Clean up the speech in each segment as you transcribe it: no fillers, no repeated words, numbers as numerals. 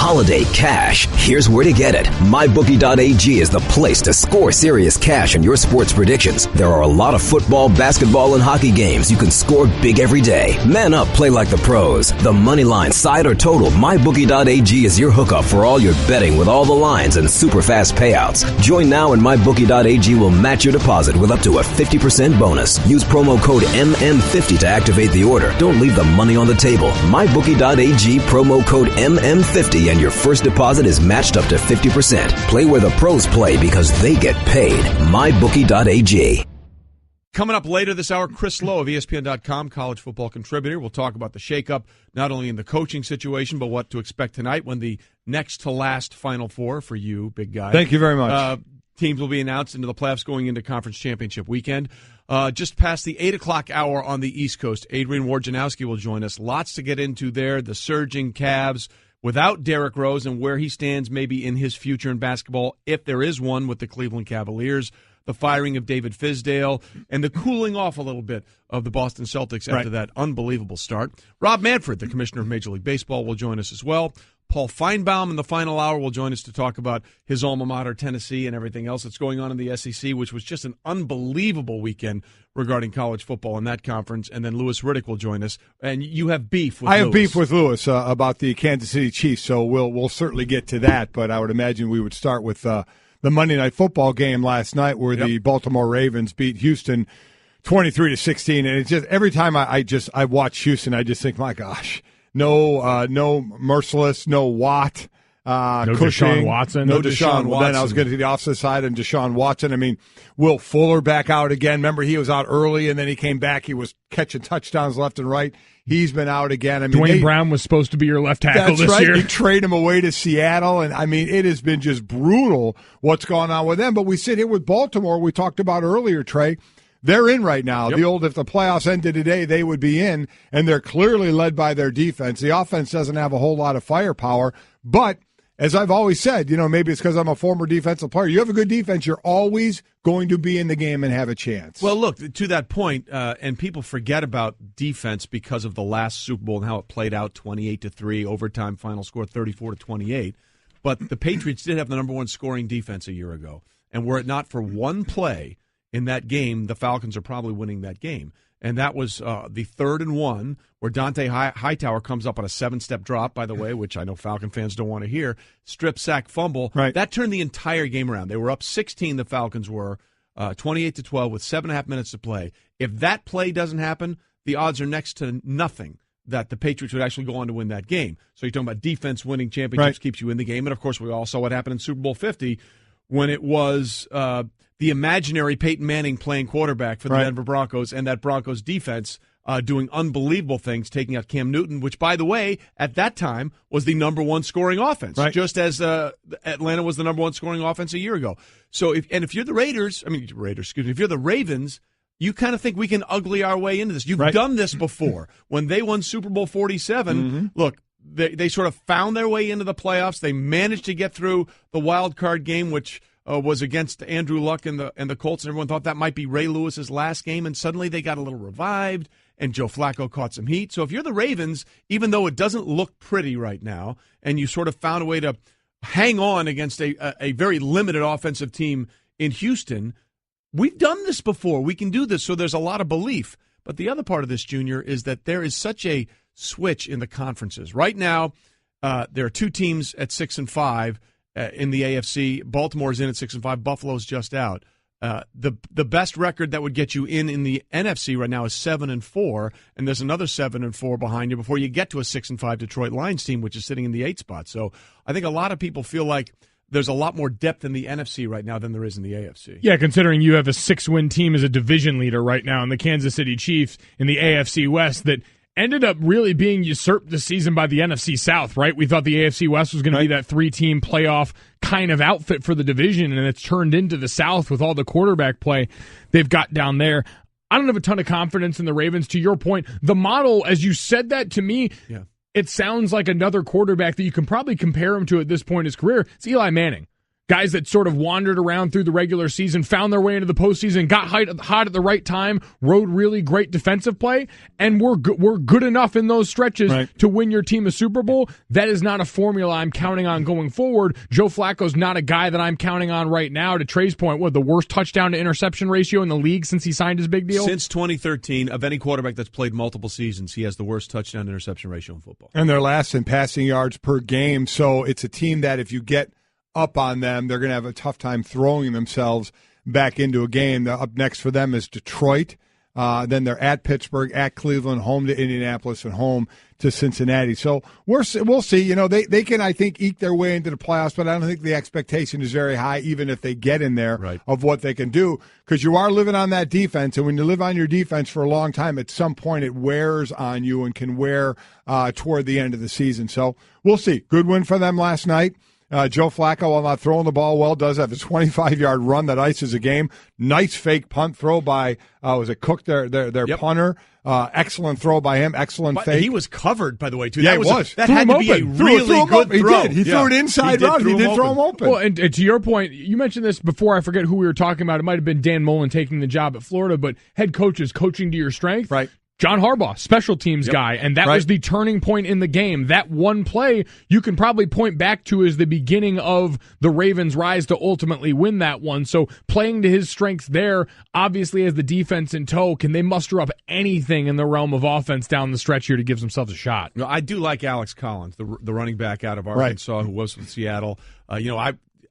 holiday cash? Here's where to get it. MyBookie.ag is the place to score serious cash on your sports predictions. There are a lot of football, basketball, and hockey games you can score big every day. Man up, play like the pros. The money line, side, or total, MyBookie.ag is your hookup for all your betting with all the lines and super fast payouts. Join now and MyBookie.ag will match your deposit with up to a 50% bonus. Use promo code MM50 to activate the order. Don't leave the money on the table. MyBookie.ag, promo code MM50, and your first deposit is matched up to 50%. Play where the pros play because they get paid. MyBookie.ag. Coming up later this hour, Chris Lowe of ESPN.com, college football contributor. We'll talk about the shakeup, not only in the coaching situation, but what to expect tonight when the next to last Final Four for you, big guy. Thank you very much. Teams will be announced into the playoffs going into conference championship weekend. Just past the 8 o'clock hour on the East Coast, Adrian Wojnarowski will join us. Lots to get into there. The surging Cavs without Derrick Rose and where he stands maybe in his future in basketball, if there is one, with the Cleveland Cavaliers. The firing of David Fizdale, and the cooling off a little bit of the Boston Celtics after that unbelievable start. Rob Manfred, the commissioner of Major League Baseball, will join us as well. Paul Feinbaum in the final hour will join us to talk about his alma mater, Tennessee, and everything else that's going on in the SEC, which was just an unbelievable weekend regarding college football in that conference. And then Louis Riddick will join us. And you have beef with Louis. I have beef with Louis about the Kansas City Chiefs, so we'll certainly get to that. But I would imagine we would start with the Monday Night Football game last night where the Baltimore Ravens beat Houston 23-16. And it's just every time I watch Houston, I just think, my gosh, no Merciless, no Watt, no Cushing, Deshaun Watson. no Deshaun Watson. Then I was getting to the opposite side and Deshaun Watson. I mean, Will Fuller back out again. Remember, he was out early and then he came back. He was catching touchdowns left and right. He's been out again. I mean, Dwayne Brown was supposed to be your left tackle this year. You trade him away to Seattle, and I mean, it has been just brutal what's going on with them. But we sit here with Baltimore. We talked about earlier, Trey. They're in right now. If the playoffs ended today, they would be in, and they're clearly led by their defense. The offense doesn't have a whole lot of firepower, but as I've always said, maybe it's because I'm a former defensive player. You have a good defense, you're always going to be in the game and have a chance. Well, look, to that point, and people forget about defense because of the last Super Bowl and how it played out 28-3, overtime final score 34-28. But the Patriots did have the number one scoring defense a year ago. And were it not for one play in that game, the Falcons are probably winning that game. And that was the 3rd and 1, where Dante Hightower comes up on a 7-step drop, by the way, which I know Falcon fans don't want to hear, strip sack fumble. Right. That turned the entire game around. They were up 16, the Falcons were, 28-12 with 7.5 minutes to play. If that play doesn't happen, the odds are next to nothing that the Patriots would actually go on to win that game. So you're talking about defense winning championships keeps you in the game. And, of course, we all saw what happened in Super Bowl 50 when it was the imaginary Peyton Manning playing quarterback for the Denver Broncos, and that Broncos defense doing unbelievable things, taking out Cam Newton, which, by the way, at that time was the number one scoring offense, just as Atlanta was the number one scoring offense a year ago. So, if you're the if you're the Ravens, you kind of think we can ugly our way into this. You've done this before. When they won Super Bowl 47, look, they sort of found their way into the playoffs. They managed to get through the wild card game, which was against Andrew Luck and the Colts, and everyone thought that might be Ray Lewis's last game, and suddenly they got a little revived, and Joe Flacco caught some heat. So if you're the Ravens, even though it doesn't look pretty right now, and you sort of found a way to hang on against a very limited offensive team in Houston, we've done this before. We can do this, so there's a lot of belief. But the other part of this, Junior, is that there is such a switch in the conferences. Right now, there are two teams at 6-5 in the AFC. Baltimore's in at 6-5. Buffalo's just out. The best record that would get you in the NFC right now is 7-4, and there's another 7-4 behind you before you get to a 6-5 Detroit Lions team, which is sitting in the 8th spot. So I think a lot of people feel like there's a lot more depth in the NFC right now than there is in the AFC. Yeah, considering you have a 6-win team as a division leader right now in the Kansas City Chiefs in the AFC West that ended up really being usurped this season by the NFC South, right? We thought the AFC West was going to be that 3-team playoff kind of outfit for the division, and it's turned into the South with all the quarterback play they've got down there. I don't have a ton of confidence in the Ravens. To your point, the model, as you said that to me, it sounds like another quarterback that you can probably compare him to at this point in his career. It's Eli Manning. guys that sort of wandered around through the regular season, found their way into the postseason, got hot at the right time, rode really great defensive play, and were good enough in those stretches to win your team a Super Bowl. That is not a formula I'm counting on going forward. Joe Flacco's not a guy that I'm counting on right now. To Trey's point, the worst touchdown to interception ratio in the league since he signed his big deal? Since 2013, of any quarterback that's played multiple seasons, he has the worst touchdown to interception ratio in football. And they're last in passing yards per game, so it's a team that if you get up on them, they're going to have a tough time throwing themselves back into a game. Up next for them is Detroit. Then they're at Pittsburgh, at Cleveland, home to Indianapolis, and home to Cincinnati. So we'll see. They can, I think, eke their way into the playoffs, but I don't think the expectation is very high, even if they get in there, of what they can do, because you are living on that defense, and when you live on your defense for a long time, at some point it wears on you and can wear toward the end of the season. So we'll see. Good win for them last night. Joe Flacco, while not throwing the ball well, does have a 25-yard run that ices a game. Nice fake punt throw by, was it Cook, their punter? Excellent throw by him. Excellent fake. He was covered, by the way, too. Yeah, it was. That had to be a really good throw. He did. He threw it inside out. He did throw him open. Well, and to your point, you mentioned this before. I forget who we were talking about. It might have been Dan Mullen taking the job at Florida, but head coaches coaching to your strength. Right. John Harbaugh, special teams guy, and that was the turning point in the game. That one play you can probably point back to as the beginning of the Ravens' rise to ultimately win that one. So playing to his strengths there, obviously as the defense in tow, can they muster up anything in the realm of offense down the stretch here to give themselves a shot? I do like Alex Collins, the running back out of Arkansas who was with Seattle.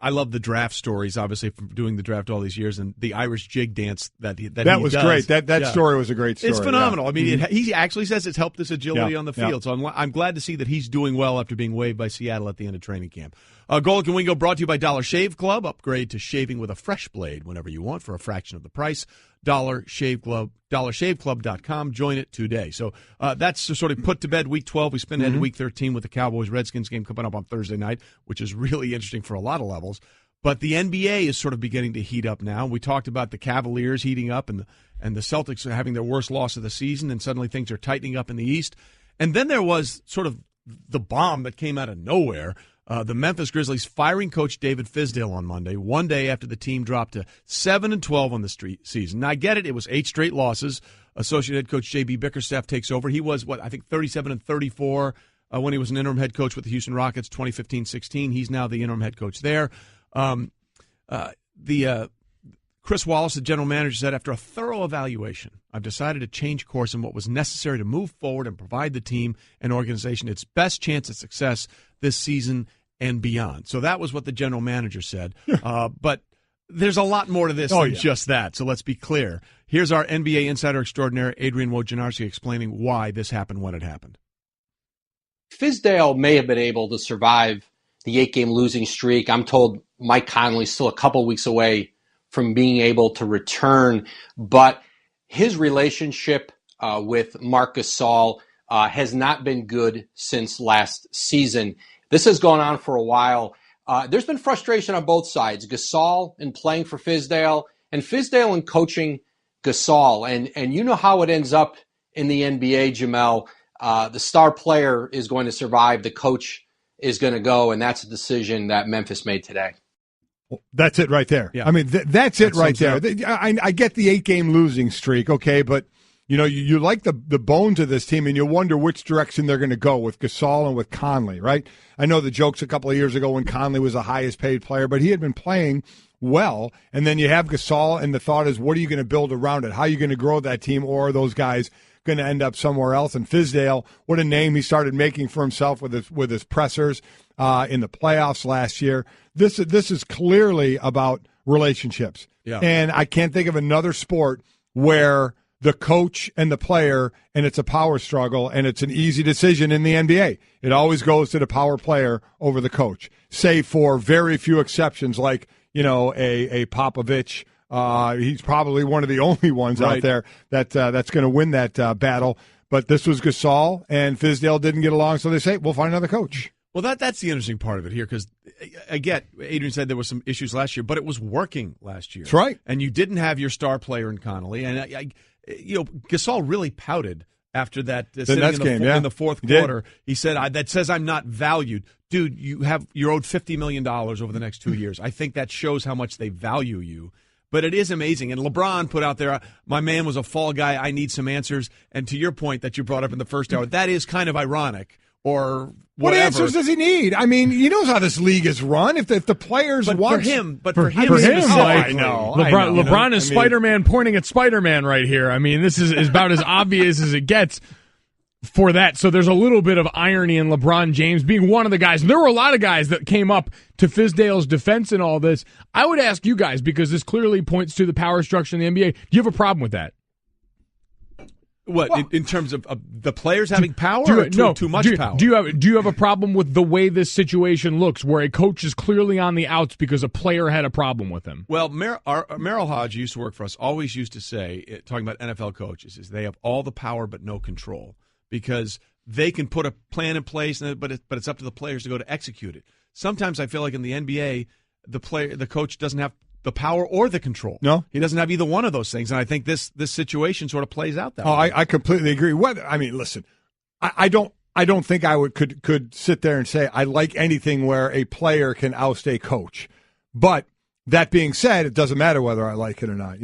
I love the draft stories, obviously, from doing the draft all these years, and the Irish jig dance that he was does. Great. That story was a great story. It's phenomenal. Yeah. I mean, he actually says it's helped his agility on the field. So I'm glad to see that he's doing well after being waived by Seattle at the end of training camp. Golic and Wingo brought to you by Dollar Shave Club. Upgrade to shaving with a fresh blade whenever you want for a fraction of the price. Dollar Shave Club, dollarshaveclub.com. Join it today. So that's to sort of put to bed Week 12. We spin ahead to Week 13 with the Cowboys-Redskins game coming up on Thursday night, which is really interesting for a lot of levels. But the NBA is sort of beginning to heat up now. We talked about the Cavaliers heating up and the Celtics are having their worst loss of the season, and suddenly things are tightening up in the East. And then there was sort of the bomb that came out of nowhere. The Memphis Grizzlies firing coach David Fizdale on Monday, one day after the team dropped to 7-12 on the season. Now, I get it. It was 8 straight losses. Associate head coach J.B. Bickerstaff takes over. He was, 37-34 when he was an interim head coach with the Houston Rockets, 2015-16. He's now the interim head coach there. Chris Wallace, the general manager, said, after a thorough evaluation, I've decided to change course in what was necessary to move forward and provide the team and organization its best chance at success this season and beyond. So that was what the general manager said. But there's a lot more to this than just that. So let's be clear. Here's our NBA insider extraordinaire, Adrian Wojnarowski, explaining why this happened when it happened. Fizdale may have been able to survive the 8-game losing streak. I'm told Mike Conley's still a couple weeks away from being able to return, but his relationship with Marc Gasol has not been good since last season. This has gone on for a while. There's been frustration on both sides. Gasol in playing for Fizdale and Fizdale in coaching Gasol. And you know how it ends up in the NBA, Jamel. The star player is going to survive. The coach is going to go, and that's a decision that Memphis made today. That's it right there. Yeah. I mean, that's it right there. I get the 8-game losing streak, okay, but you like the bones of this team, and you wonder which direction they're going to go with Gasol and with Conley, right? I know the jokes a couple of years ago when Conley was the highest paid player, but he had been playing well, and then you have Gasol, and the thought is, what are you going to build around it? How are you going to grow that team, or are those guys going to end up somewhere else? And Fizdale, what a name he started making for himself with his pressers in the playoffs last year. This is clearly about relationships. Yeah. And I can't think of another sport where the coach and the player, and it's a power struggle, and it's an easy decision in the NBA. It always goes to the power player over the coach, save for very few exceptions like, a Popovich. He's probably one of the only ones out there that's going to win that battle. But this was Gasol, and Fizdale didn't get along, so they say, we'll find another coach. Well, that's the interesting part of it here, because I get, Adrian said there were some issues last year, but it was working last year. That's right. And you didn't have your star player in Connolly. And, Gasol really pouted after that Nets game, in the fourth quarter. He said, that says I'm not valued. Dude, you're owed $50 million over the next 2 years. I think that shows how much they value you. But it is amazing. And LeBron put out there, my man was a fall guy. I need some answers. And to your point that you brought up in the first hour, that is kind of ironic. Or whatever. What answers does he need? I mean, he knows how this league is run. If the players want for him, I know. LeBron is Spider-Man pointing at Spider-Man right here. I mean, this is about as obvious as it gets for that. So there's a little bit of irony in LeBron James being one of the guys. And there were a lot of guys that came up to Fizdale's defense in all this. I would ask you guys, because this clearly points to the power structure in the NBA. Do you have a problem with that? What, in terms of the players having power or too much power? Do you have a problem with the way this situation looks, where a coach is clearly on the outs because a player had a problem with him? Well, Merrill Hodge used to work for us, always used to say, talking about NFL coaches, is they have all the power but no control, because they can put a plan in place, but it's up to the players to go to execute it. Sometimes I feel like in the NBA, the coach doesn't have the power or the control. No, he doesn't have either one of those things, and I think this situation sort of plays out that way. I completely agree. Listen, I don't think I could sit there and say I like anything where a player can oust a coach. But that being said, it doesn't matter whether I like it or not.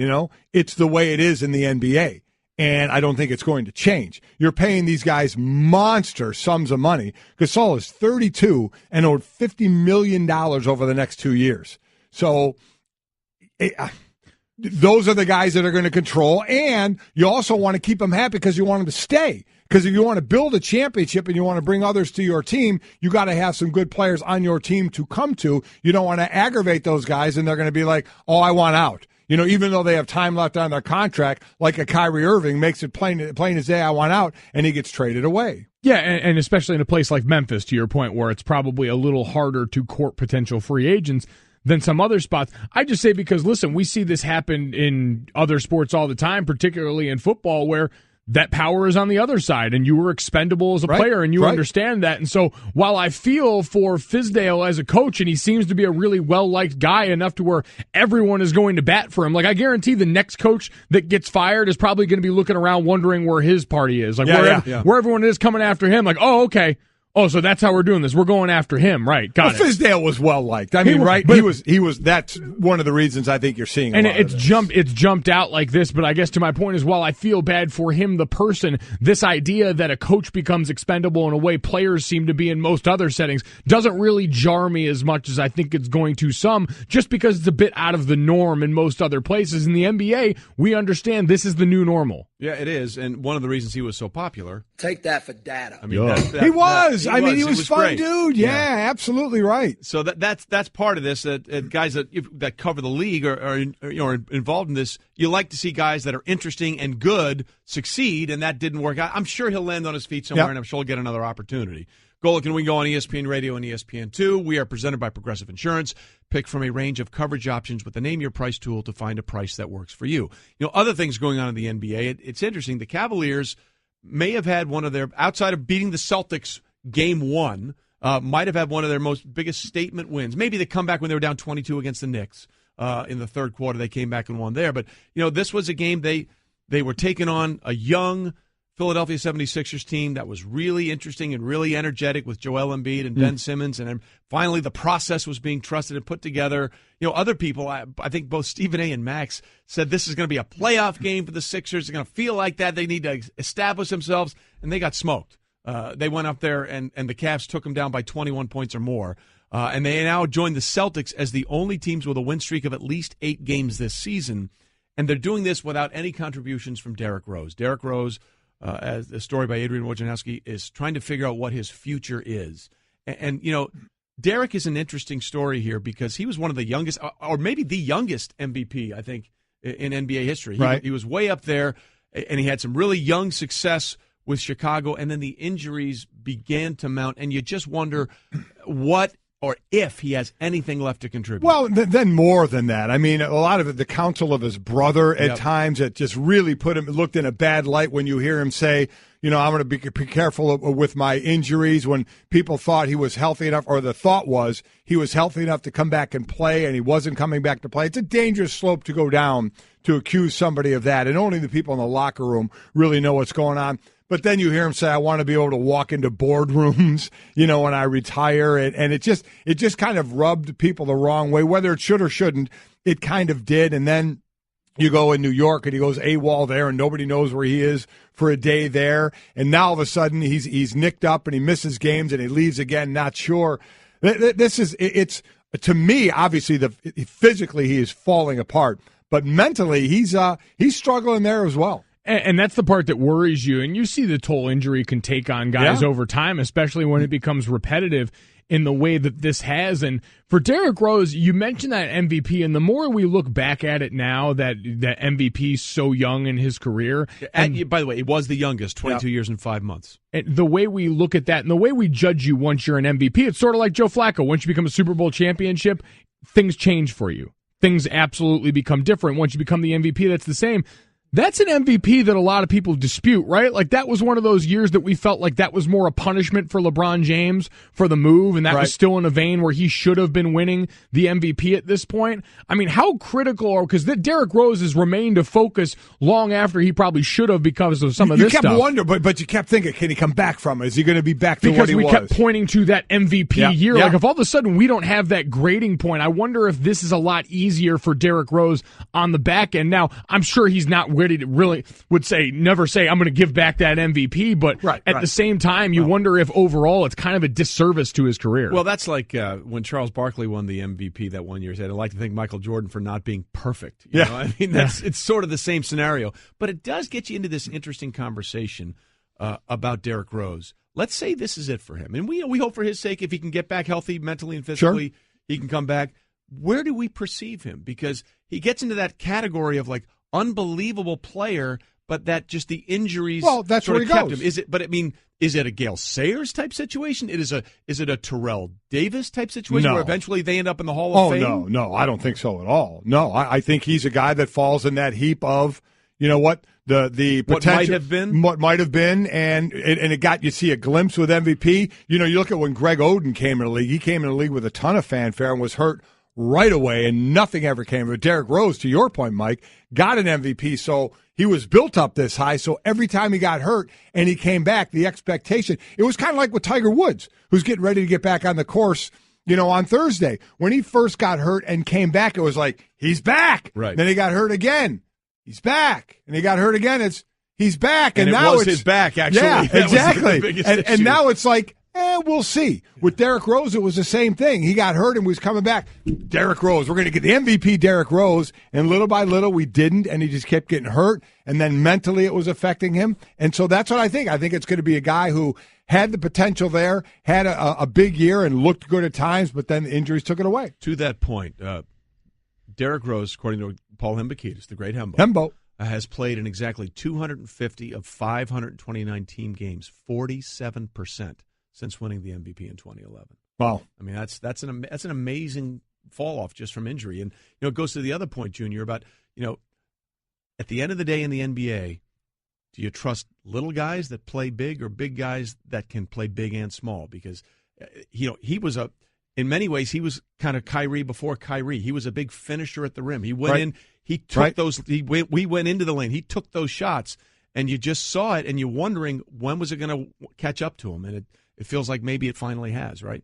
It's the way it is in the NBA, and I don't think it's going to change. You're paying these guys monster sums of money. Gasol is 32 and owed $50 million over the next 2 years. So those are the guys that are going to control, and you also want to keep them happy because you want them to stay. Because if you want to build a championship and you want to bring others to your team, you got to have some good players on your team to come to. You don't want to aggravate those guys, and they're going to be like, oh, I want out. Even though they have time left on their contract, like a Kyrie Irving makes it plain as day, I want out, and he gets traded away. Yeah, and especially in a place like Memphis, to your point, where it's probably a little harder to court potential free agents than some other spots. I just say because, listen, we see this happen in other sports all the time, particularly in football, where that power is on the other side, and you were expendable as a player, and you understand that. And so while I feel for Fizdale as a coach, and he seems to be a really well-liked guy enough to where everyone is going to bat for him, like I guarantee the next coach that gets fired is probably going to be looking around wondering where his party is, like where everyone is coming after him, like, oh, okay. Oh, so that's how we're doing this. We're going after him, right? Got it. Fizdale was well liked. I mean, right? He was. That's one of the reasons I think you're seeing. And it's jumped out like this. But I guess to my point is, while I feel bad for him, the person, this idea that a coach becomes expendable in a way players seem to be in most other settings doesn't really jar me as much as I think it's going to some. Just because it's a bit out of the norm in most other places. In the NBA, we understand this is the new normal. Yeah, it is, and one of the reasons he was so popular. Take that for data. I mean, he was. He was fun, great. Dude. Yeah, absolutely right. So that's part of this. That guys that cover the league or are involved in this, you like to see guys that are interesting and good succeed, and that didn't work out. I'm sure he'll land on his feet somewhere, and I'm sure he'll get another opportunity. Golic and Wingo on ESPN Radio and ESPN2. We are presented by Progressive Insurance. Pick from a range of coverage options with the Name Your Price tool to find a price that works for you. Other things going on in the NBA. It's interesting. The Cavaliers may have had one of their, outside of beating the Celtics Game 1, might have had one of their biggest statement wins. Maybe the comeback when they were down 22 against the Knicks in the third quarter. They came back and won there. But, this was a game they were taking on a young Philadelphia 76ers team that was really interesting and really energetic with Joel Embiid and Ben Simmons. And then finally the process was being trusted and put together. Other people, I think both Stephen A. and Max said this is going to be a playoff game for the Sixers. They're going to feel like that. They need to establish themselves, and they got smoked. They went up there, and the Cavs took them down by 21 points or more. And they now join the Celtics as the only teams with a win streak of at least 8 games this season. And they're doing this without any contributions from Derrick Rose. Derrick Rose, as a story by Adrian Wojnarowski, is trying to figure out what his future is. And Derrick is an interesting story here because he was one of the youngest, or maybe the youngest MVP, I think, in NBA history. He was way up there, and he had some really young success with Chicago, and then the injuries began to mount, and you just wonder what or if he has anything left to contribute. Well, then more than that. I mean, a lot of it, the counsel of his brother at times, it just really looked in a bad light when you hear him say, I'm going to be careful with my injuries, when people thought he was healthy enough, or the thought was he was healthy enough to come back and play, and he wasn't coming back to play. It's a dangerous slope to go down to accuse somebody of that, and only the people in the locker room really know what's going on. But then you hear him say, I want to be able to walk into boardrooms, when I retire. And it just kind of rubbed people the wrong way, whether it should or shouldn't. It kind of did. And then you go in New York and he goes AWOL there and nobody knows where he is for a day there. And now all of a sudden he's nicked up and he misses games and he leaves again, not sure. It's to me, obviously, physically he is falling apart, but mentally he's struggling there as well. And that's the part that worries you. And you see the toll injury can take on guys over time, especially when it becomes repetitive in the way that this has. And for Derrick Rose, you mentioned that MVP, and the more we look back at it now that MVP's so young in his career. And by the way, it was the youngest, 22 years and 5 months. And the way we look at that and the way we judge you once you're an MVP, it's sort of like Joe Flacco. Once you become a Super Bowl championship, things change for you. Things absolutely become different. Once you become the MVP, that's the same. That's an MVP that a lot of people dispute, right? Like, that was one of those years that we felt like that was more a punishment for LeBron James for the move, and that was still in a vein where he should have been winning the MVP at this point. I mean, how critical because Derrick Rose has remained a focus long after he probably should have because of some of this stuff. You kept wondering, but you kept thinking, can he come back from it? Is he going to be back to what he was? Because we kept pointing to that MVP year. Like, if all of a sudden we don't have that grading point, I wonder if this is a lot easier for Derrick Rose on the back end. Now, I'm sure he's not ready to really never say, I'm going to give back that MVP, but at the same time, you wonder if overall it's kind of a disservice to his career. Well, that's like when Charles Barkley won the MVP that one year. He said, I'd like to thank Michael Jordan for not being perfect. You know? I mean, it's sort of the same scenario. But it does get you into this interesting conversation about Derrick Rose. Let's say this is it for him. And we hope for his sake, if he can get back healthy mentally and physically, he can come back. Where do we perceive him? Because he gets into that category of like, unbelievable player, but that just the injuries that's sort where of he kept goes. him. Is it a Gale Sayers type situation? Is it a Terrell Davis type situation where eventually they end up in the Hall of Fame? No, I don't think so at all. No, I think he's a guy that falls in that heap of, the potential, what might have been, and you see a glimpse with MVP. You look at when Greg Oden came in the league. He came in the league with a ton of fanfare and was hurt right away, and nothing ever came of it. Derrick Rose, to your point, Mike, got an MVP, so he was built up this high. So every time he got hurt and he came back, the expectation, it was kind of like with Tiger Woods, who's getting ready to get back on the course, on Thursday. When he first got hurt and came back, it was like, he's back. Right. Then he got hurt again. He's back. And he got hurt again. He's back. And now it's his back, actually. Yeah, that exactly. And now it's like, we'll see. With Derrick Rose, it was the same thing. He got hurt and was coming back. Derrick Rose, we're going to get the MVP Derrick Rose. And little by little, we didn't, and he just kept getting hurt. And then mentally, it was affecting him. And so that's what I think. I think it's going to be a guy who had the potential there, had a big year and looked good at times, but then the injuries took it away. To that point, Derrick Rose, according to Paul Hembekides, the great Hembo, has played in exactly 250 of 529 team games, 47%. Since winning the MVP in 2011. Wow. I mean, that's an amazing fall off just from injury. And, it goes to the other point, Junior, about, at the end of the day in the NBA, do you trust little guys that play big or big guys that can play big and small? Because, he was in many ways, he was kind of Kyrie before Kyrie. He was a big finisher at the rim. He went in, he took those, we went into the lane, he took those shots, and you just saw it, and you're wondering when was it going to catch up to him? And it feels like maybe it finally has, right?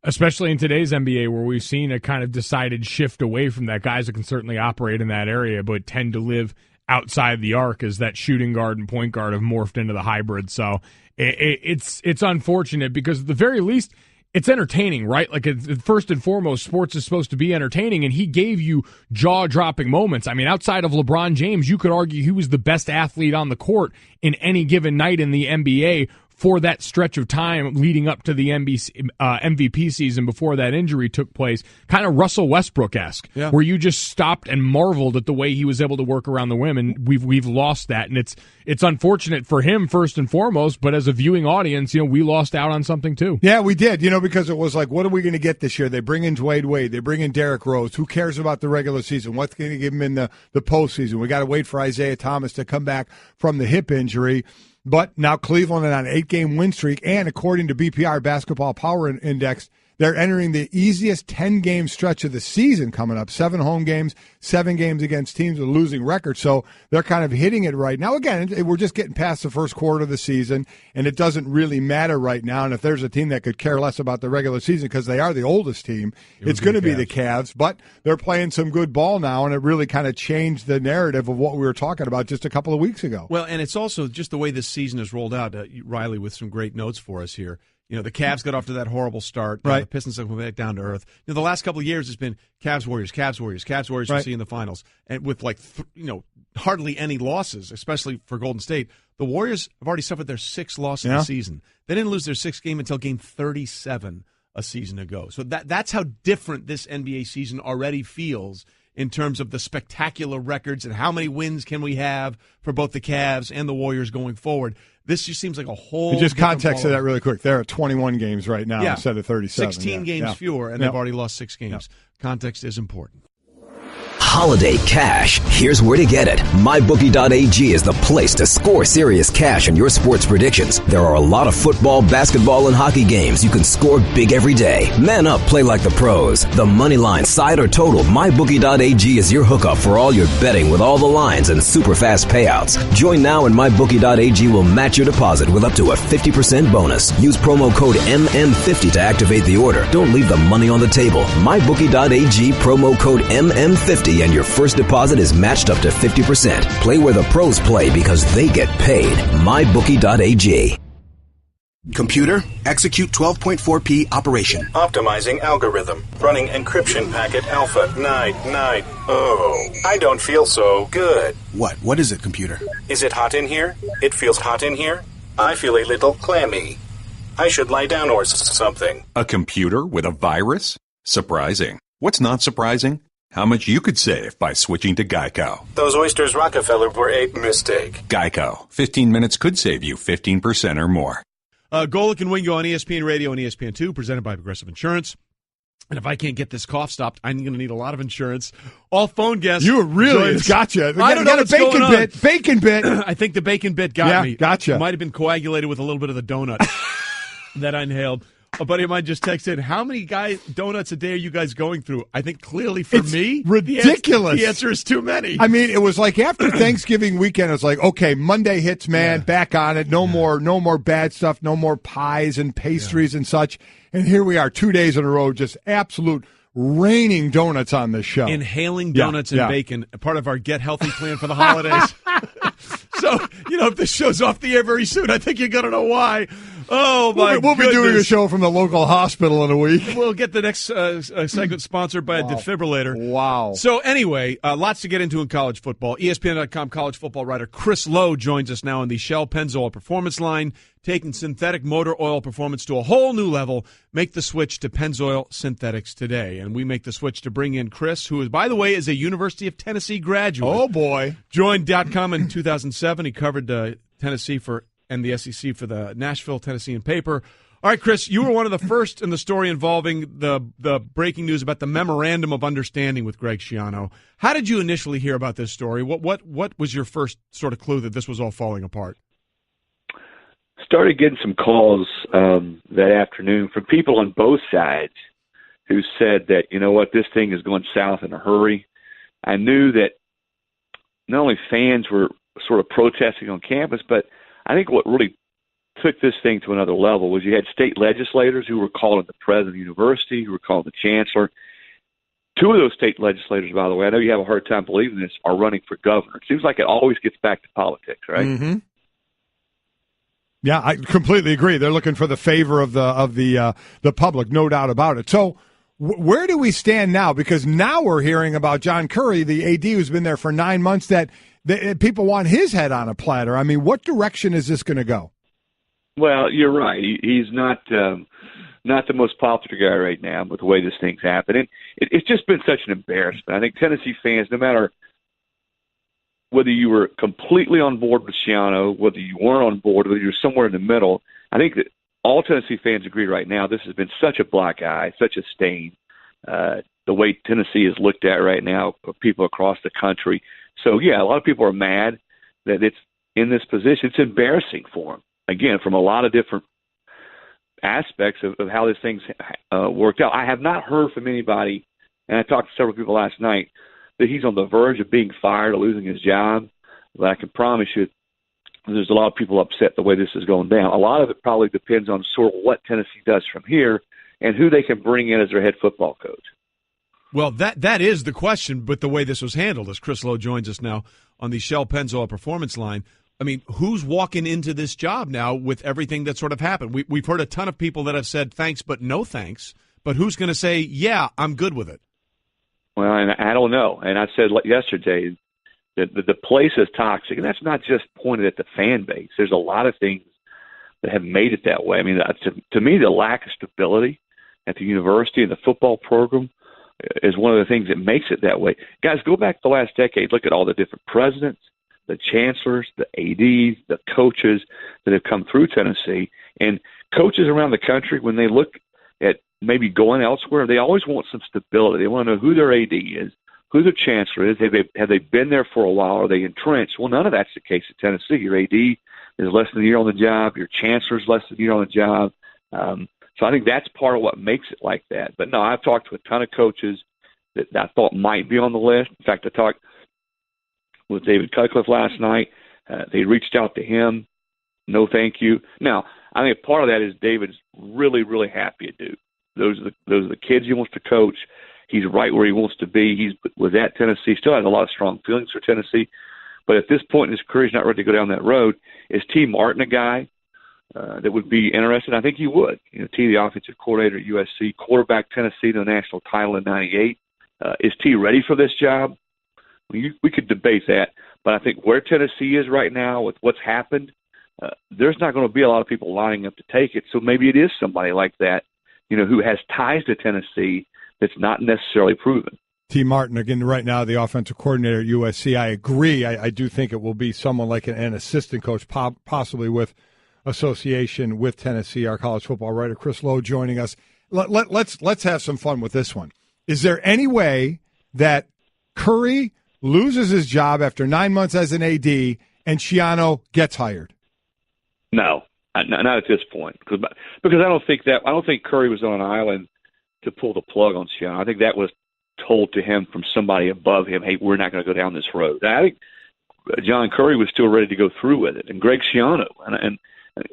Especially in today's NBA where we've seen a kind of decided shift away from that. Guys that can certainly operate in that area but tend to live outside the arc as that shooting guard and point guard have morphed into the hybrid. So it's unfortunate because at the very least it's entertaining, right? Like, first and foremost, sports is supposed to be entertaining, and he gave you jaw-dropping moments. I mean, outside of LeBron James, you could argue he was the best athlete on the court in any given night in the NBA for that stretch of time leading up to the MVP season before that injury took place, kind of Russell Westbrook-esque, where you just stopped and marveled at the way he was able to work around the rim, and we've lost that. And it's unfortunate for him first and foremost, but as a viewing audience, we lost out on something too. Yeah, we did, because it was like, what are we going to get this year? They bring in Dwayne Wade, they bring in Derrick Rose. Who cares about the regular season? What's going to give him in the postseason? We got to wait for Isaiah Thomas to come back from the hip injury. But now Cleveland is on an 8-game win streak, and according to BPR Basketball Power Index, they're entering the easiest 10-game stretch of the season coming up. 7 home games, 7 games against teams with losing records. So they're kind of hitting it right now. Again, we're just getting past the first quarter of the season, and it doesn't really matter right now. And if there's a team that could care less about the regular season because they are the oldest team, it's going to be the Cavs. But they're playing some good ball now, and it really kind of changed the narrative of what we were talking about just a couple of weeks ago. Well, and it's also just the way this season has rolled out. Riley with some great notes for us here. You know, the Cavs got off to that horrible start. Right. The Pistons have come back down to earth. You know, the last couple of years has been Cavs Warriors, Cavs Warriors, Cavs Warriors. Right. We see in the finals, and with hardly any losses, especially for Golden State. The Warriors have already suffered their 6th loss of the season. They didn't lose their 6th game until game 37 a season ago. So that's how different this NBA season already feels in terms of the spectacular records and how many wins can we have for both the Cavs and the Warriors going forward. This just seems like a whole. And just context of that really quick. They're at 21 games right now instead of 37. 16 games fewer, and they've already lost 6 games. Context is important. Holiday cash. Here's where to get it. MyBookie.ag is the place to score serious cash on your sports predictions. There are a lot of football, basketball, and hockey games you can score big every day. Man up, play like the pros. The money line, side, or total, MyBookie.ag is your hookup for all your betting with all the lines and super fast payouts. Join now and MyBookie.ag will match your deposit with up to a 50% bonus. Use promo code MM50 to activate the order. Don't leave the money on the table. MyBookie.ag, promo code MM50, and your first deposit is matched up to 50%. Play where the pros play because they get paid. MyBookie.ag. Computer, execute 12.4p operation. Optimizing algorithm. Running encryption packet alpha. Night. Oh, I don't feel so good. What is it, computer? Is it hot in here? It feels hot in here. I feel a little clammy. I should lie down or something. A computer with a virus? Surprising. What's not surprising? How much you could save by switching to Geico. Those oysters Rockefeller were a mistake. Geico. 15 minutes could save you 15% or more. Golic and Wingo on ESPN Radio and ESPN2, presented by Progressive Insurance. And if I can't get this cough stopped, I'm going to need a lot of insurance. All phone guests. You really gotcha. I don't know what's going on. Bacon bit. I think the bacon bit got me. Gotcha. It might have been coagulated with a little bit of the donut that I inhaled. A buddy of mine just texted, how many donuts a day are you guys going through? I think clearly for me, ridiculous. The answer is too many. I mean, it was like after Thanksgiving weekend, it was like, okay, Monday hits, man, back on it. No more bad stuff, no more pies and pastries and such. And here we are, 2 days in a row, just absolute raining donuts on this show. Inhaling donuts and bacon, part of our Get Healthy plan for the holidays. So, if this show's off the air very soon, I think you're going to know why. Oh, my We'll be doing a show from the local hospital in a week. We'll get the next segment sponsored by a defibrillator. Wow. So anyway, lots to get into in college football. ESPN.com college football writer Chris Lowe joins us now on the Shell Pennzoil Performance line, taking synthetic motor oil performance to a whole new level. Make the switch to Pennzoil Synthetics today. And we make the switch to bring in Chris, who, by the way, is a University of Tennessee graduate. Oh, boy. Joined .com in 2007. He covered Tennessee and the SEC for the Nashville Tennessean paper. All right, Chris, you were one of the first in the story involving the breaking news about the memorandum of understanding with Greg Schiano. How did you initially hear about this story? What was your first sort of clue that this was all falling apart? Started getting some calls that afternoon from people on both sides who said that, you know what, this thing is going south in a hurry. I knew that not only fans were sort of protesting on campus, but I think what really took this thing to another level was you had state legislators who were calling the president of the university, who were calling the chancellor. 2 of those state legislators, by the way, I know you have a hard time believing this, are running for governor. It seems like it always gets back to politics, right? Mm-hmm. Yeah, I completely agree. They're looking for the favor of the public, no doubt about it. So where do we stand now? Because now we're hearing about John Curry, the AD who's been there for 9 months, that people want his head on a platter. I mean, what direction is this going to go? Well, you're right. He's not the most popular guy right now with the way this thing's happening. It's just been such an embarrassment. I think Tennessee fans, no matter whether you were completely on board with Schiano, whether you weren't on board, whether you're somewhere in the middle, I think that all Tennessee fans agree right now this has been such a black eye, such a stain, the way Tennessee is looked at right now for people across the country. So, yeah, a lot of people are mad that it's in this position. It's embarrassing for him, again, from a lot of different aspects of how this thing's worked out. I have not heard from anybody, and I talked to several people last night, that he's on the verge of being fired or losing his job. But I can promise you there's a lot of people upset the way this is going down. A lot of it probably depends on sort of what Tennessee does from here and who they can bring in as their head football coach. Well, that is the question, but the way this was handled, as Chris Lowe joins us now on the Shell Pennzoil Performance Line, I mean, who's walking into this job now with everything that sort of happened? We've heard a ton of people that have said thanks but no thanks, but who's going to say, yeah, I'm good with it? Well, and I don't know. And I said yesterday that the place is toxic, and that's not just pointed at the fan base. There's a lot of things that have made it that way. I mean, to me, the lack of stability at the university and the football program is one of the things that makes it that way. Guys, go back the last decade. Look at all the different presidents, the chancellors, the ADs, the coaches that have come through Tennessee. And coaches around the country, when they look at maybe going elsewhere, they always want some stability. They want to know who their AD is, who their chancellor is. Have they been there for a while? Are they entrenched? Well, none of that's the case at Tennessee. Your AD is less than a year on the job. Your chancellor is less than a year on the job. So I think that's part of what makes it like that. But, no, I've talked to a ton of coaches that I thought might be on the list. In fact, I talked with David Cutcliffe last night. They reached out to him. No, thank you. Now, I think part of that is David's really, really happy at Duke. Those are the kids he wants to coach. He's right where he wants to be. He was at Tennessee. Still has a lot of strong feelings for Tennessee. But at this point in his career, he's not ready to go down that road. Is T. Martin a guy that would be interested? I think he would. T, the offensive coordinator at USC, quarterback Tennessee to the national title in '98. Is T ready for this job? We could debate that. But I think where Tennessee is right now with what's happened, there's not going to be a lot of people lining up to take it. So maybe it is somebody like that, who has ties to Tennessee that's not necessarily proven. T. Martin, again, right now, the offensive coordinator at USC. I agree. I do think it will be someone like an assistant coach, possibly with association with Tennessee. Our college football writer, Chris Lowe, joining us. Let's have some fun with this one. Is there any way that Curry loses his job after 9 months as an AD and Schiano gets hired? No, not at this point, because I don't think Curry was on an island to pull the plug on Schiano. I think that was told to him from somebody above him. Hey, we're not going to go down this road. I think John Curry was still ready to go through with it, and Greg Schiano, and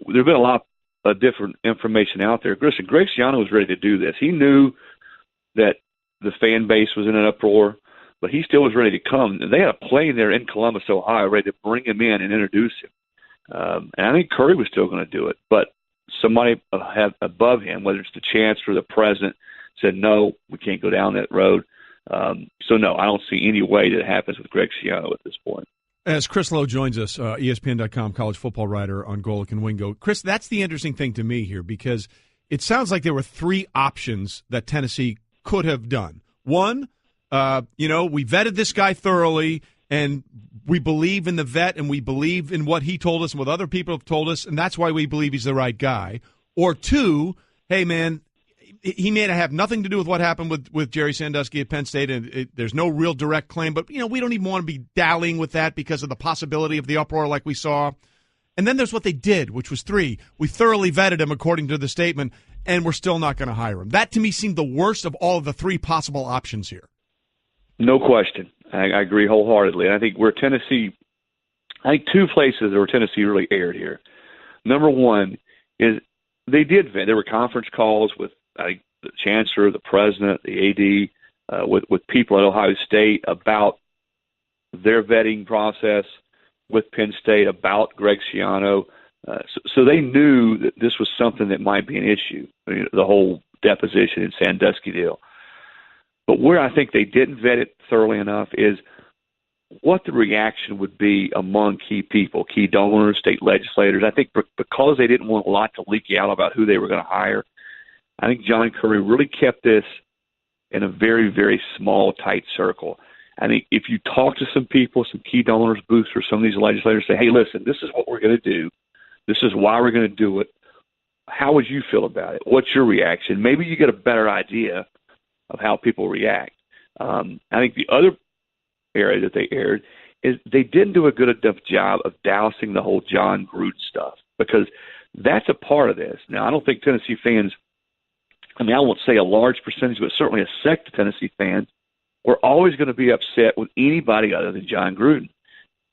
there's been a lot of different information out there. Listen, Greg Schiano was ready to do this. He knew that the fan base was in an uproar, but he still was ready to come. And they had a plane there in Columbus, Ohio, ready to bring him in and introduce him. And I think Curry was still going to do it, but somebody above him, whether it's the chancellor or the president, said, no, we can't go down that road. So, no, I don't see any way that happens with Greg Schiano at this point. As Chris Lowe joins us, ESPN.com college football writer on Golic and Wingo. Chris, that's the interesting thing to me here, because it sounds like there were three options that Tennessee could have done. One, we vetted this guy thoroughly, and we believe in the vet, and we believe in what he told us and what other people have told us, and that's why we believe he's the right guy. Or two, hey, man, he may have nothing to do with what happened with Jerry Sandusky at Penn State, and there's no real direct claim, but, we don't even want to be dallying with that because of the possibility of the uproar like we saw. And then there's what they did, which was three. We thoroughly vetted him according to the statement, and we're still not going to hire him. That, to me, seemed the worst of all of the three possible options here. No question. I agree wholeheartedly. And I think two places where Tennessee really erred here. Number one is they did vet. There were conference calls with the chancellor, the president, the AD, with people at Ohio State about their vetting process with Penn State, about Greg Schiano. So they knew that this was something that might be an issue, the whole deposition and Sandusky deal. But where I think they didn't vet it thoroughly enough is what the reaction would be among key people, key donors, state legislators. I think because they didn't want a lot to leak out about who they were going to hire, I think John Curry really kept this in a very, very small, tight circle. I think if you talk to some people, some key donors, boosters, some of these legislators, say, hey, listen, this is what we're going to do. This is why we're going to do it. How would you feel about it? What's your reaction? Maybe you get a better idea of how people react. I think the other area that they erred is they didn't do a good enough job of dousing the whole John Gruden stuff, because That's a part of this. Now, I don't think Tennessee fans, I won't say a large percentage, but certainly a sect of Tennessee fans, were always going to be upset with anybody other than John Gruden.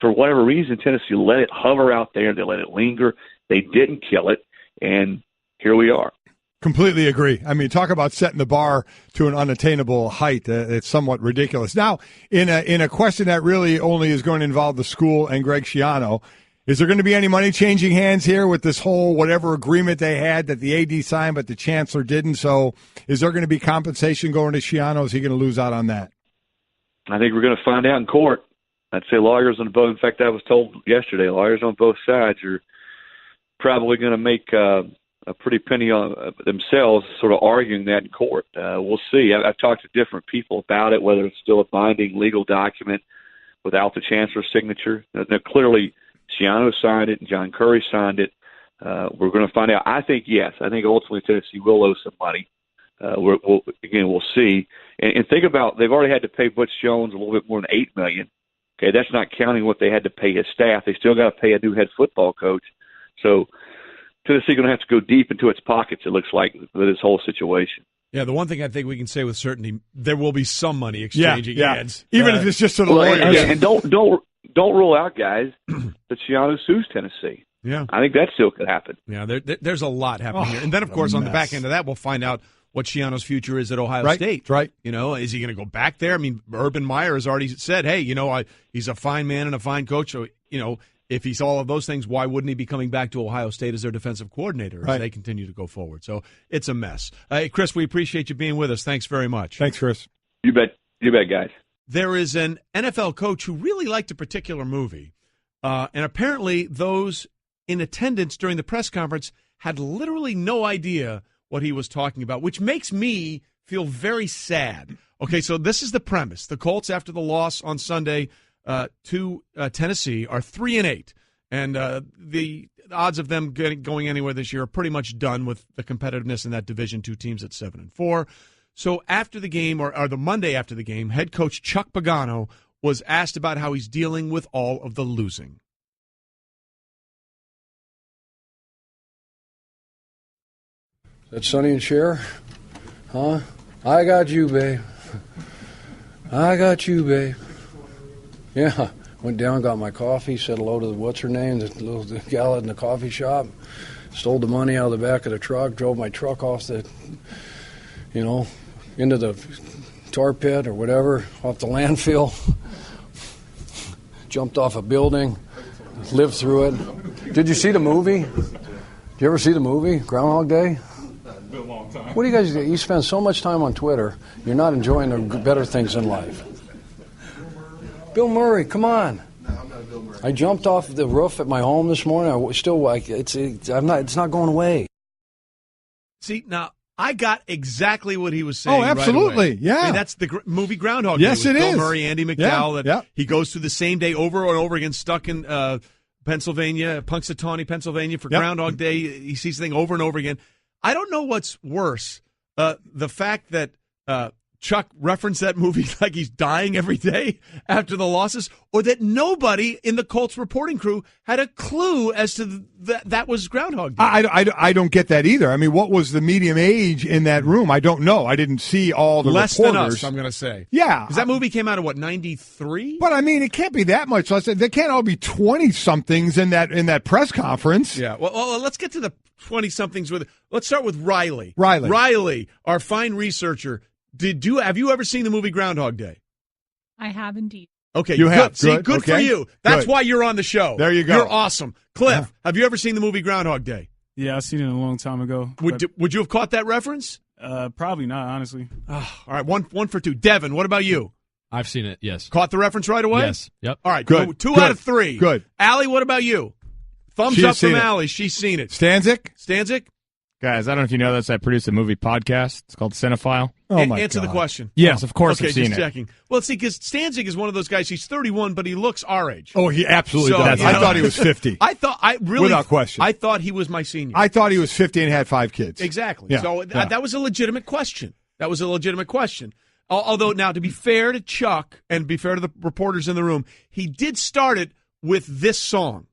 For whatever reason, Tennessee let it hover out there. They let it linger. They didn't kill it, and here we are. Completely agree. I mean, talk about setting the bar to an unattainable height. It's somewhat ridiculous. Now, in a question that really only is going to involve the school and Greg Schiano, is there going to be any money changing hands here with this whole whatever agreement they had that the AD signed but the chancellor didn't? So is there going to be compensation going to Schiano? Is he going to lose out on that? I think we're going to find out in court. I'd say lawyers on both. In fact, I was told yesterday, lawyers on both sides are probably going to make a pretty penny on themselves, sort of arguing that in court. We'll see. I've talked to different people about it, whether it's still a binding legal document without the chancellor's signature. Now, clearly, Schiano signed it and John Curry signed it. We're going to find out. I think yes. I think ultimately Tennessee will owe some money. We'll see. And think about, they've already had to pay Butch Jones a little bit more than $8 million. Okay, that's not counting what they had to pay his staff. They still got to pay a new head football coach. So Tennessee going to have to go deep into its pockets, it looks like, with this whole situation. Yeah, the one thing I think we can say with certainty, there will be some money exchanging hands. Even if it's just to the lawyers. And don't rule out, guys, that Schiano sues Tennessee. Yeah. I think that still could happen. Yeah, there's a lot happening here. And then, of course, on the back end of that, we'll find out what Schiano's future is at Ohio State. Right. You know, is he going to go back there? I mean, Urban Meyer has already said, hey, he's a fine man and a fine coach. So, if he's all of those things, why wouldn't he be coming back to Ohio State as their defensive coordinator as they continue to go forward? So it's a mess. Hey, Chris, we appreciate you being with us. Thanks very much. Thanks, Chris. You bet, guys. There is an NFL coach who really liked a particular movie, and apparently those in attendance during the press conference had literally no idea what he was talking about, which makes me feel very sad. Okay, so this is the premise. The Colts, after the loss on Sunday to Tennessee, are 3-8, and the odds of them going anywhere this year are pretty much done with the competitiveness in that division. 2 teams at 7-4. So after the game, or the Monday after the game, head coach Chuck Pagano was asked about how he's dealing with all of the losing. That Sonny and Cher? Huh? I got you, babe. I got you, babe. Yeah. Went down, got my coffee, said hello to the the gal in the coffee shop. Stole the money out of the back of the truck, drove my truck off into the tar pit or whatever, off the landfill. Jumped off a building, lived through it. Did you see the movie? Did you ever see the movie, Groundhog Day? Been a long time. What do you guys do? You spend so much time on Twitter, you're not enjoying the better things in life. Bill Murray, come on. No, I'm not Bill Murray. I jumped off the roof at my home this morning. It's not going away. See, now I got exactly what he was saying. Oh, absolutely. Right away. Yeah. I mean, that's the movie Groundhog Day. Yes, it Bill is. Murray, Andy McDowell. Yeah. He goes through the same day over and over again, stuck in Pennsylvania, Punxsutawney, Pennsylvania for Groundhog Day. He sees the thing over and over again. I don't know what's worse, the fact that Chuck referenced that movie like he's dying every day after the losses, or that nobody in the Colts reporting crew had a clue as to that was Groundhog Day. I don't get that either. I mean, what was the medium age in that room? I don't know. I didn't see all the less reporters. Than us, I'm going to say. Yeah. Because that movie came out in, 93? But, I mean, it can't be that much less. They can't all be 20-somethings in that press conference. Yeah. Well, let's get to the 20-somethings. Let's start with Riley. Riley, our fine researcher. Have you ever seen the movie Groundhog Day? I have indeed. Okay, you have. See, good for you. That's why you're on the show. There you go. You're awesome. Cliff, have you ever seen the movie Groundhog Day? Yeah, I've seen it a long time ago. Would you have caught that reference? Probably not, honestly. All right, one for two. Devin, what about you? I've seen it, yes. Caught the reference right away? Yes. Yep. All right, good. Two out of three. Good. Allie, what about you? Thumbs up from Allie. She's seen it. Stanzik? Guys, I don't know if you know this. I produce a movie podcast. It's called Cinephile. Oh, my Answer God. the question. Yes, of course okay, I've seen just it. checking. Well, see, because Stanzik is one of those guys. He's 31, but he looks our age. Oh, he absolutely does. You know, I thought he was 50. Without question. I thought he was my senior. I thought he was 50 and had 5 kids. Exactly. Yeah. So that was a legitimate question. Although, now, to be fair to Chuck and be fair to the reporters in the room, he did start it with this song.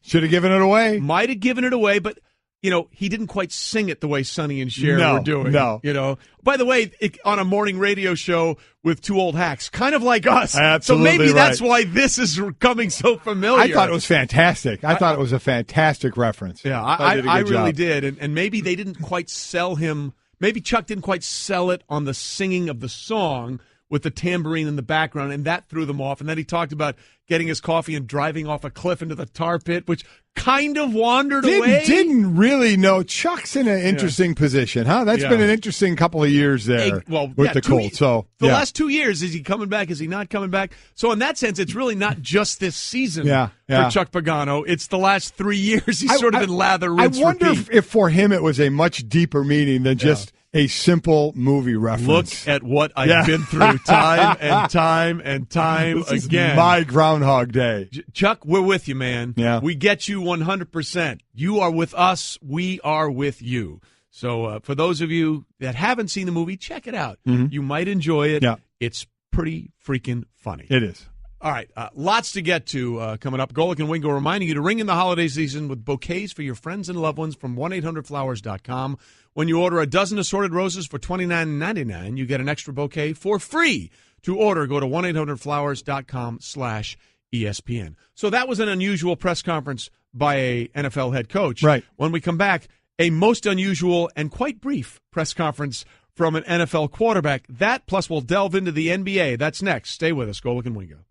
Should have given it away. Might have given it away, but he didn't quite sing it the way Sonny and Cher were doing. No. By the way, on a morning radio show with two old hacks, kind of like us. Absolutely so maybe right. That's why this is coming so familiar. I thought it was fantastic. I thought it was a fantastic reference. Yeah, I really did. And maybe they didn't quite sell him. Maybe Chuck didn't quite sell it on the singing of the song with the tambourine in the background, and that threw them off. And then he talked about getting his coffee and driving off a cliff into the tar pit, which kind of wandered away. Didn't really know. Chuck's in an interesting position, huh? That's been an interesting couple of years there with the Colts. So the last 2 years, is he coming back? Is he not coming back? So in that sense, it's really not just this season for Chuck Pagano. It's the last 3 years. He's sort of been lather, rinse, I wonder repeat. if for him it was a much deeper meaning than just a simple movie reference. Look at what I've been through time and time and time this again. Is my Groundhog Day. Chuck, we're with you, man. Yeah. We get you 100%. You are with us. We are with you. So for those of you that haven't seen the movie, check it out. Mm-hmm. You might enjoy it. Yeah. It's pretty freaking funny. It is. All right, lots to get to coming up. Golic and Wingo reminding you to ring in the holiday season with bouquets for your friends and loved ones from 1-800-Flowers.com. When you order a dozen assorted roses for $29.99, you get an extra bouquet for free. To order, go to 1-800-Flowers.com/ESPN. So that was an unusual press conference by a NFL head coach. Right. When we come back, a most unusual and quite brief press conference from an NFL quarterback. That plus we'll delve into the NBA. That's next. Stay with us. Golic and Wingo.